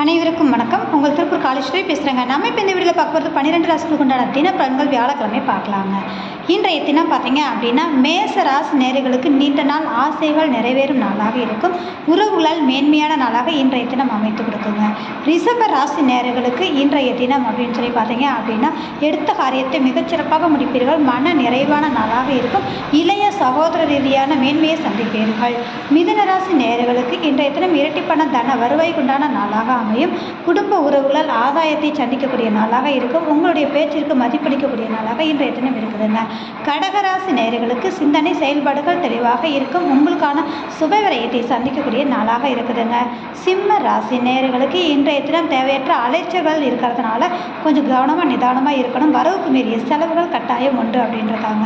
அனைவருக்கும் வணக்கம். உங்கள் திருப்பூர் காலேஜ்லேயே பேசுகிறேங்க. நம்ம இப்போ இந்த வீடியோவில் பார்க்க போகிறது 12 ராசிகளுக்கு உண்டான தினப்பலன்கள் வியாழக்கிழமை பார்க்கலாங்க. இன்றைய தினம் பார்த்தீங்க அப்படின்னா மேச ராசி நேயர்களுக்கு நீண்ட நாள் ஆசைகள் நிறைவேறும் நாளாக இருக்கும். உறவுகளால் மேன்மையான நாளாக இன்றைய தினம் அமைத்து கொடுக்குங்க. ரிஷப ராசி நேயர்களுக்கு இன்றைய தினம் அப்படின்னு சொல்லி பார்த்தீங்க அப்படின்னா எடுத்த காரியத்தை மிகச்சிறப்பாக முடிப்பீர்கள். மன நிறைவான நாளாக இருக்கும். இளைய சகோதர ரீதியான மேன்மையை சந்திப்பீர்கள். மிதுன ராசி நேயர்களுக்கு இன்றைய தினம் இரட்டிப்பான தன வருவாய்க்கு உண்டான நாளாக அமையும். குடும்ப உறவுகளால் ஆதாயத்தை சந்திக்கக்கூடிய நாளாக இருக்கும். உங்களுடைய பேச்சிற்கு மதிப்பளிக்கக்கூடிய நாளாக இன்றைய தினம் இருக்குதுங்க. கடகராசி நேயர்களுக்கு சிந்தனை செயல்பாடுகள் தெளிவாக இருக்கும். உங்களுக்கான சுபவிரயத்தை சந்திக்கக்கூடிய நாளாக இருக்குதுங்க. சிம்ம ராசி நேயர்களுக்கு இன்றைய தினம் தேவையற்ற அலைச்சல்கள் இருக்கிறதுனால கொஞ்சம் கவனமாக நிதானமாக இருக்கணும். வரவுக்கு மீறிய செலவுகள் கட்டாயம் உண்டு அப்படின்றதாங்க.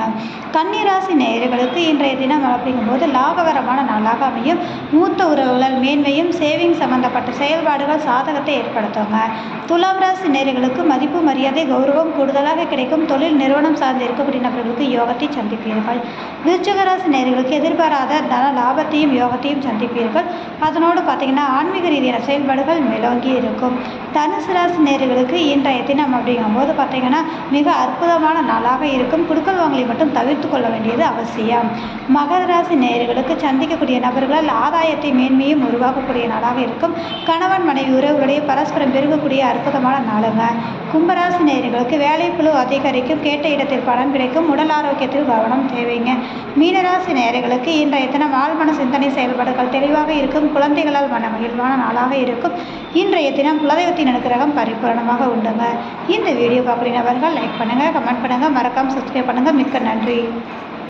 கன்னிராசி நேயர்களுக்கு இன்றைய தினம் அப்படிங்கும்போது லாபகரமான நாளாக அமையும். மூத்த உறவுகளால் மேன்மையும் சேவிங் சம்பந்தப்பட்ட செயல்பாடுகள் சாதகத்தை ஏற்படுத்துங்க. துலாம் ராசி நேயர்களுக்கு மதிப்பு மரியாதை கௌரவம் கூடுதலாக கிடைக்கும். தொழில் நிறுவனம் சார்ந்து இருக்கக்கூடிய நபர்களுக்கு யோகத்தை சந்திப்பீர்கள். விருச்சிக ராசி நேயர்களுக்கு எதிர்பாராத தன லாபத்தையும் யோகத்தையும் சந்திப்பீர்கள். அதனோடு பார்த்தீங்கன்னா ஆன்மீக ரீதியான செயல்பாடுகள் மேலோங்கி இருக்கும். தனுசு ராசி நேயர்களுக்கு இன்றைய தினம் அப்படிங்கும்போது பார்த்தீங்கன்னா மிக அற்புதமான நாளாக இருக்கும். குடுக்கல் வாங்கலை மட்டும் தவிர்த்து கொள்ள வேண்டியது அவசியம். மகர ராசி நேயர்களுக்கு சந்திக்கக்கூடிய நபர்களால் ஆதாயத்தை மேன்மையும் உருவாக்கக்கூடிய நாளாக இருக்கும். கணவன் மனைவி உறவுகளுடைய பரஸ்பரம் பெருகக்கூடிய அற்புதமான நாளுங்க. கும்பராசி நேயர்களுக்கு வேலைப்பளு அதிகரிக்கும். கேட்ட இடத்தில் பலன் கிடைக்கும். உடல் ஆரோக்கியத்தில் கவனம் தேவைங்க. மீனராசி நேயர்களுக்கு இன்றைய தினம் ஆழ்மன சிந்தனை செயல்பாடுகள் தெளிவாக இருக்கும். குழந்தைகளால் மன மகிழ்வான நாளாக இருக்கும். இன்றைய தினம் குலதெய்வத்தின் அனுகிரகம் பரிபூரணமாக உண்டுங்க. இந்த வீடியோ பார்க்குறவர்கள் லைக் பண்ணுங்கள், கமெண்ட் பண்ணுங்கள், மறக்காமல் சப்ஸ்கிரைப் பண்ணுங்கள். மிக்க நன்றி.